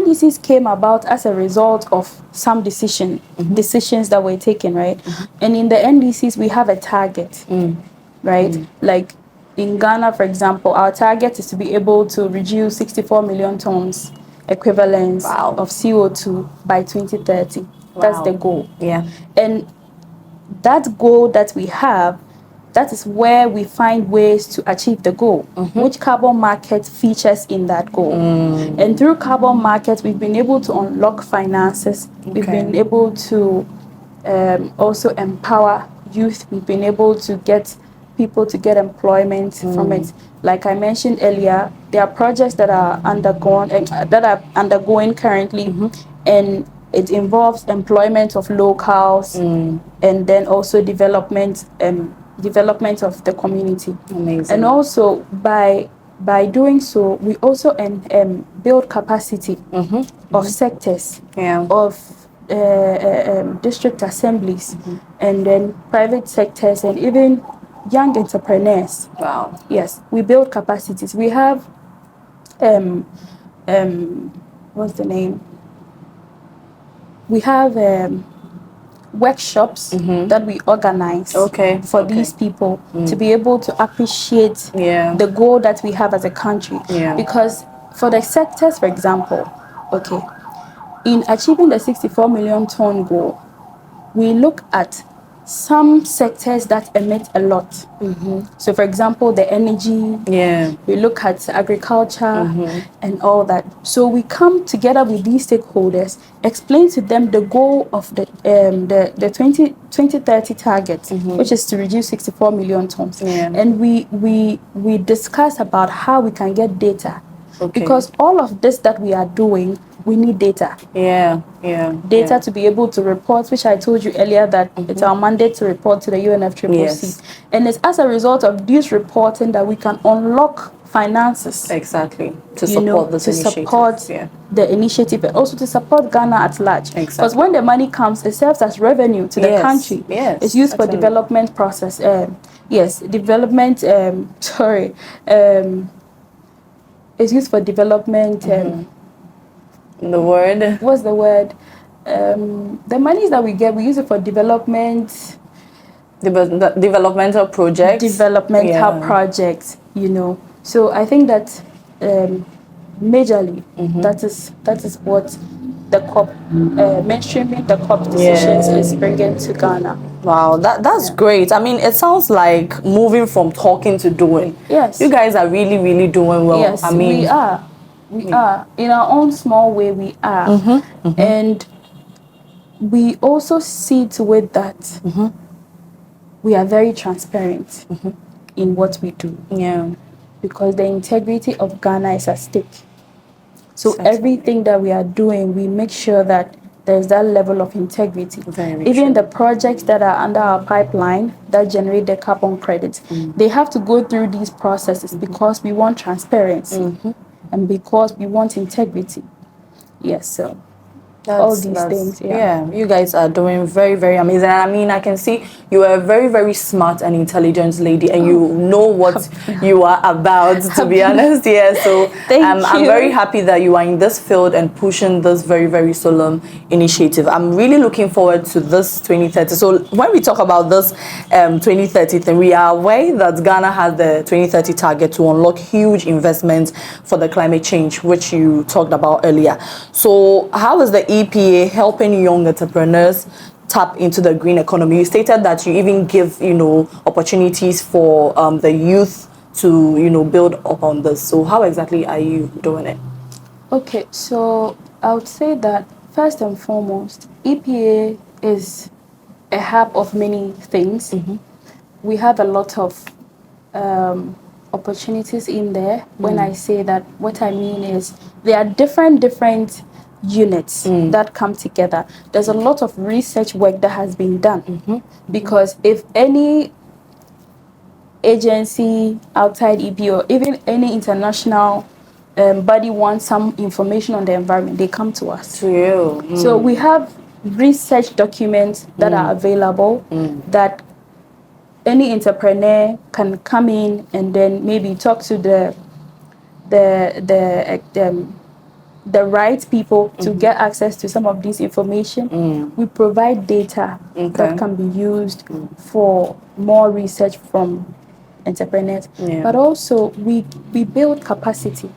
NDCs came about as a result of some decisions that were taken, right? And in the NDCs, we have a target, right? Like in Ghana, for example, our target is to be able to reduce 64 million tons equivalents of CO2 by 2030. That's the goal. Yeah. And that goal that we have, that is where we find ways to achieve the goal, which carbon market features in that goal. And through carbon markets, we've been able to unlock finances. We've been able to also empower youth. We've been able to get people to get employment from it. Like I mentioned earlier, there are projects that are undergoing currently, and it involves employment of locals, and then also development of the community. Amazing. And also by doing so, we also build capacity of sectors, of district assemblies, and then private sectors, and even young entrepreneurs. Wow. Yes, we build capacities. We have what's the name? We have workshops that we organize for these people to be able to appreciate the goal that we have as a country. Because for the sectors, for example, in achieving the 64 million ton goal, we look at some sectors that emit a lot. So for example, the energy, we look at agriculture and all that. So we come together with these stakeholders, explain to them the goal of the 2030 target, which is to reduce 64 million tons. And we discuss about how we can get data. Because all of this that we are doing, we need data. Data to be able to report, which I told you earlier that it's our mandate to report to the UNFCCC. And it's as a result of this reporting that we can unlock finances. Exactly. To support this initiative. Support the initiative, but also to support Ghana at large. Because when the money comes, it serves as revenue to the country. It's used for development process. It's used for development. The word? What's the word? The monies that we get, we use it for development. Developmental projects. Developmental projects, So I think that majorly, that is what the COP, mainstreaming the COP decisions is bringing to Ghana. Wow, that's great. I mean, it sounds like moving from talking to doing. Yes. You guys are really, really doing well. Yes, I mean, we are. We are. In our own small way, we are. And we also see to it that we are very transparent in what we do. Because the integrity of Ghana is at stake. So everything that we are doing, we make sure that there's that level of integrity. Even the projects that are under our pipeline that generate the carbon credits, they have to go through these processes because we want transparency and because we want integrity. Yes, so all these things. You guys are doing very, very amazing. And I mean, I can see you are a very, very smart and intelligent lady, and you know what you are about, to be honest. So I'm very happy that you are in this field and pushing this very, very solemn initiative. I'm really looking forward to this 2030. So when we talk about this 2030 thing, we are aware that Ghana has the 2030 target to unlock huge investments for the climate change, which you talked about earlier. So how is the EPA helping young entrepreneurs tap into the green economy? You stated that you even give, opportunities for the youth to, build upon this. So how exactly are you doing it? Okay, so I would say that first and foremost, EPA is a hub of many things. We have a lot of opportunities in there. When I say that, what I mean is there are different units that come together. There's a lot of research work that has been done because if any agency outside EPA or even any international body wants some information on the environment, they come to us. To you. So we have research documents that are available that any entrepreneur can come in and then maybe talk to the the right people to get access to some of this information. We provide data that can be used for more research from entrepreneurs. But also we build capacity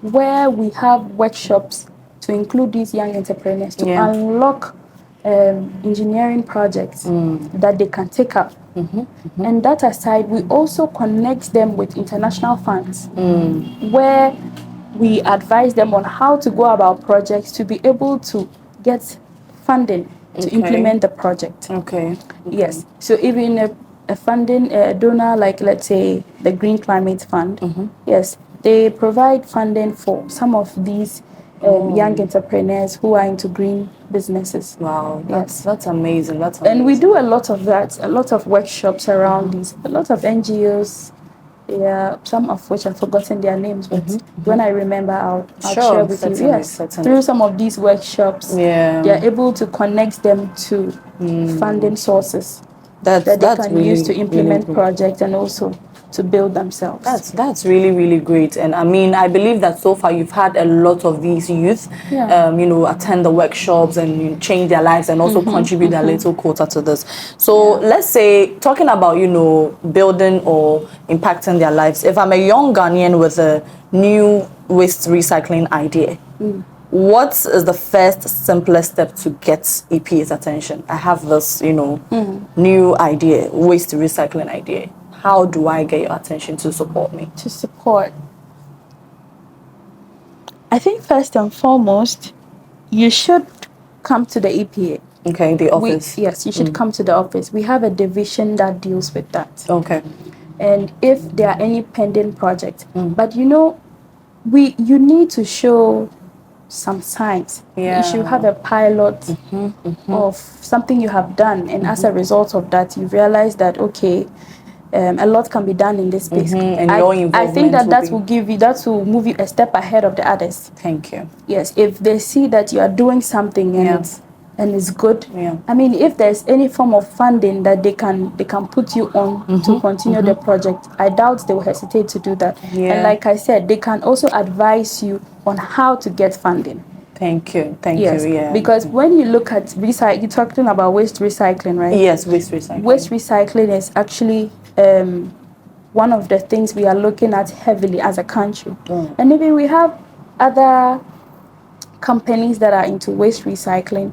where we have workshops to include these young entrepreneurs to unlock engineering projects that they can take up. And that aside, we also connect them with international funds where we advise them on how to go about projects to be able to get funding to implement the project. Yes. So even a funding donor, like let's say the Green Climate Fund, yes, they provide funding for some of these young entrepreneurs who are into green businesses. Wow, that's amazing. That's amazing. And we do a lot of that, a lot of workshops around these, a lot of NGOs. Yeah, some of which I've forgotten their names, but when I remember, I'll share with you. Yes, through some of these workshops, they're able to connect them to funding sources that they can really use to implement projects and also to build themselves. That's really, really great. And I mean, I believe that so far you've had a lot of these youth, you know, attend the workshops and change their lives and also contribute a little quota to this. So let's say, talking about, you know, building or impacting their lives, if I'm a young Ghanaian with a new waste recycling idea, what is the first simplest step to get EPA's attention? I have this, you know, new idea, waste recycling idea. How do I get your attention to support me? To support. I think first and foremost, you should come to the EPA. Okay, the office. Yes, you should come to the office. We have a division that deals with that. Okay. And if there are any pending projects, but you know, you need to show some signs. You should have a pilot of something you have done, and as a result of that, you realize that okay, a lot can be done in this space. And I think that will move you a step ahead of the others. Thank you. Yes, if they see that you are doing something and it's good. I mean, if there's any form of funding that they can put you on to continue the project, I doubt they will hesitate to do that. And like I said, they can also advise you on how to get funding. Thank you. Thank you. Yeah. Because when you look at you're talking about waste recycling, right? Yes, waste recycling. Waste recycling is actually one of the things we are looking at heavily as a country. And maybe we have other companies that are into waste recycling.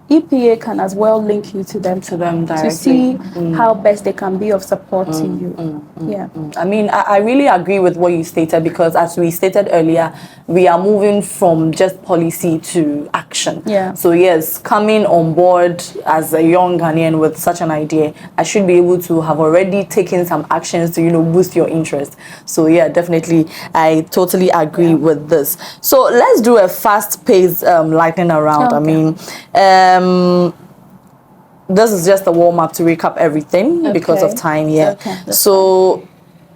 EPA can as well link you to them directly to see how best they can be of support to you. I mean, I really agree with what you stated, because as we stated earlier, we are moving from just policy to action. So yes, coming on board as a young Ghanaian with such an idea, I should be able to have already taken some actions to, you know, boost your interest. So yeah, definitely, I totally agree with this. So let's do a fast-paced lightning round. I mean, this is just a warm-up to recap everything because of time. So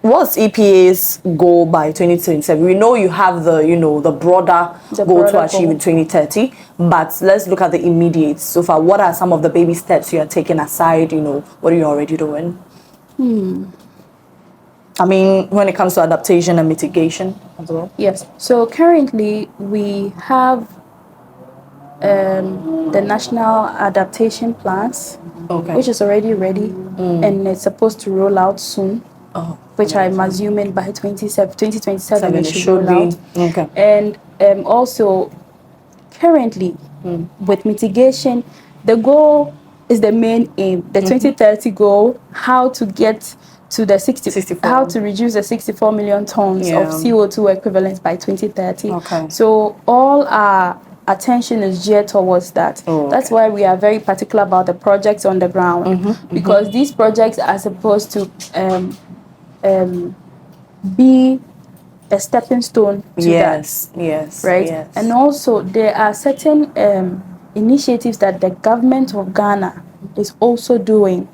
what's EPA's goal by 2027? We know you have the, you know, the broader goal to achieve in 2030, but let's look at the immediate. So far, what are some of the baby steps you are taking aside? You know, what are you already doing? I mean, when it comes to adaptation and mitigation as well. Yes. So currently we have the national adaptation plans, which is already ready, and it's supposed to roll out soon, which I'm assuming by 2027 it should roll out. And also currently with mitigation, the goal is the main aim, the 2030 goal, how to get to the 64, how to reduce the 64 million tons of CO2 equivalents by 2030. So all our attention is geared towards that. That's why we are very particular about the projects on the ground, because these projects are supposed to be a stepping stone to that. Right? And also there are certain initiatives that the government of Ghana is also doing.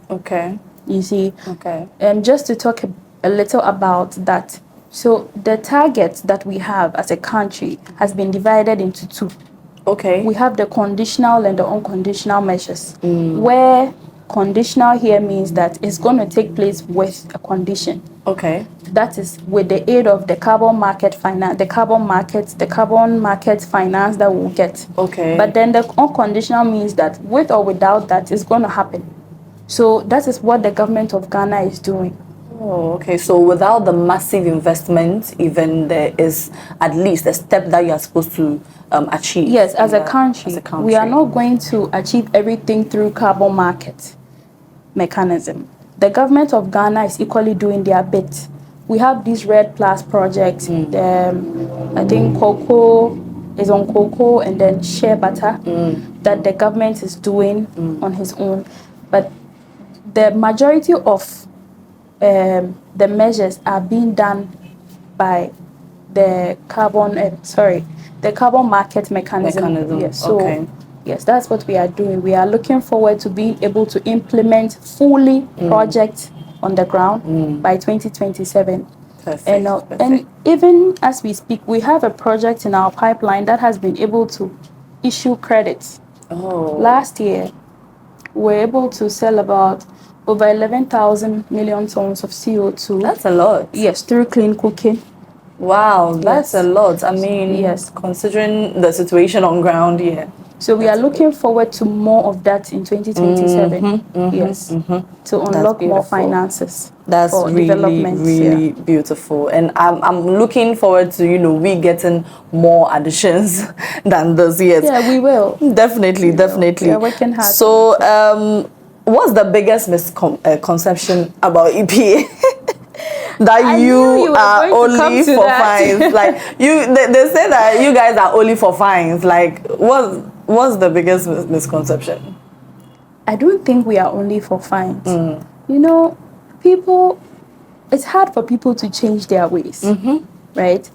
You see. Just to talk a little about that. So the target that we have as a country has been divided into two. We have the conditional and the unconditional measures, where conditional here means that it's going to take place with a condition. Okay. That is with the aid of the carbon market finance, the carbon market finance that we'll get. Okay. But then the unconditional means that with or without that, it's going to happen. So that is what the government of Ghana is doing. Oh, okay. So without the massive investment, even there is at least a step that you are supposed to achieve. Yes, as a country, we are not going to achieve everything through carbon market mechanism. The government of Ghana is equally doing their bit. We have these RED Plus projects. I think cocoa is on cocoa, and then shea butter that the government is doing on his own. But the majority of the measures are being done by the the carbon market mechanism. Yes. So, okay. Yes, that's what we are doing. We are looking forward to being able to implement fully projects on the ground by 2027. Perfect. And even as we speak, we have a project in our pipeline that has been able to issue credits. Oh. Last year, we were able to sell about over 11,000 million tons of CO2. That's a lot. Yes, through clean cooking. Wow, that's a lot. I mean, yes, considering the situation on ground here. So we are looking forward to more of that in 2027. Yes, to unlock more finances. That's really beautiful, and I'm looking forward to we getting more additions than this yet. Yeah, we will. Definitely. We are working hard. So, what's the biggest misconception about EPA? That you are only for fines. Like they say that you guys are only for fines. Like what's the biggest misconception? I don't think we are only for fines. People, it's hard for people to change their ways, right?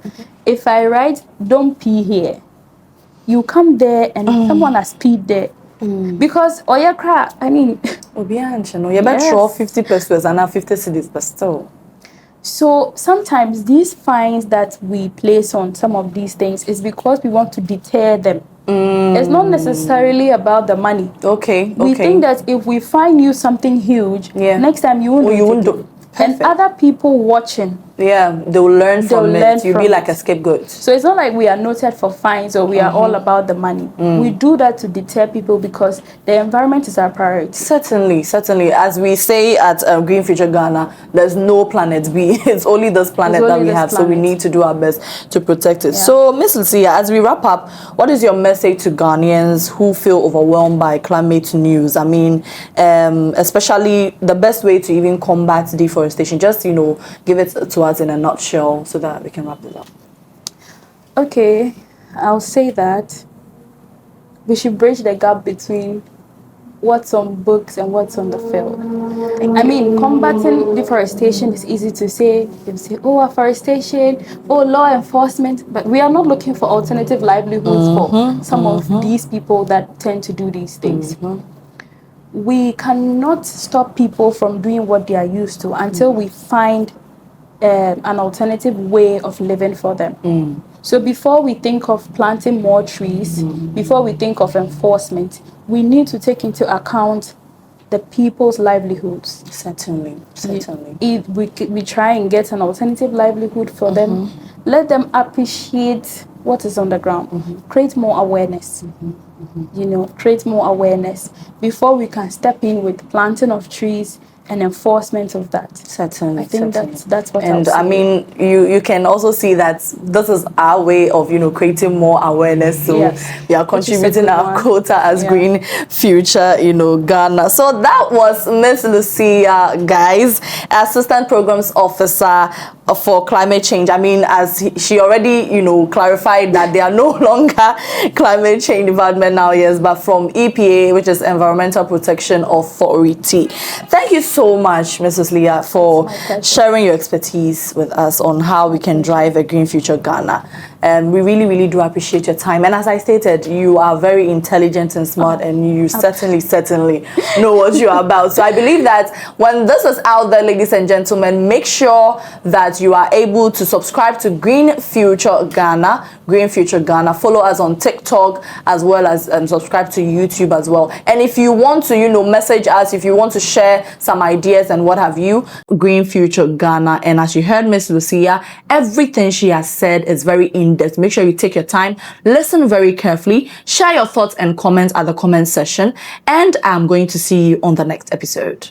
If I write "don't pee here," you come there and someone has peed there. Because I mean, you better draw 50 pesos and now 50 cedis, but still. So sometimes these fines that we place on some of these things is because we want to deter them. It's not necessarily about the money. Okay. We think that if we fine you something huge, next time you won't do it. And other people watching, they will learn from it. You'll be like a scapegoat. So it's not like we are noted for fines or we are all about the money. We do that to deter people because the environment is our priority. Certainly. As we say at Green Future Ghana, there's no planet B. It's only this planet that we have. So we need to do our best to protect it. Yeah. So, Ms. Lucia, as we wrap up, what is your message to Ghanaians who feel overwhelmed by climate news? I mean, especially the best way to even combat deforestation. Just, give it to us in a nutshell so that we can wrap this up. Okay, I'll say that we should bridge the gap between what's on books and what's on the field. I mean, combating deforestation is easy to say. You say, afforestation, law enforcement, but we are not looking for alternative livelihoods for some of these people that tend to do these things. We cannot stop people from doing what they are used to until we find an alternative way of living for them. So before we think of planting more trees, before we think of enforcement, we need to take into account the people's livelihoods. Certainly. If we try and get an alternative livelihood for them, let them appreciate what is on the ground. Create more awareness. Create more awareness before we can step in with planting of trees and enforcement of that. Certainly. I think that's what and I mean, you can also see that this is our way of creating more awareness. So we are contributing our quota as Green Future Ghana. So that was Miss Lucia, guys, Assistant Programs Officer for Climate Change. I mean, as she already clarified that they are no longer Climate Change Department now, yes, but from EPA, which is Environmental Protection Authority. Thank you so much, Mrs. Leah, for sharing your expertise with us on how we can drive a Green Future Ghana. We really, really do appreciate your time. And as I stated, you are very intelligent and smart, and you certainly know what you are about. So I believe that when this is out there, ladies and gentlemen, make sure that you are able to subscribe to Green Future Ghana. Follow us on TikTok, as well as subscribe to YouTube as well. And if you want to, message us, if you want to share some ideas and what have you, Green Future Ghana. And as you heard Miss Lucia, everything she has said is very in-depth. Make sure you take your time, listen very carefully, share your thoughts and comments at the comment section, and I'm going to see you on the next episode.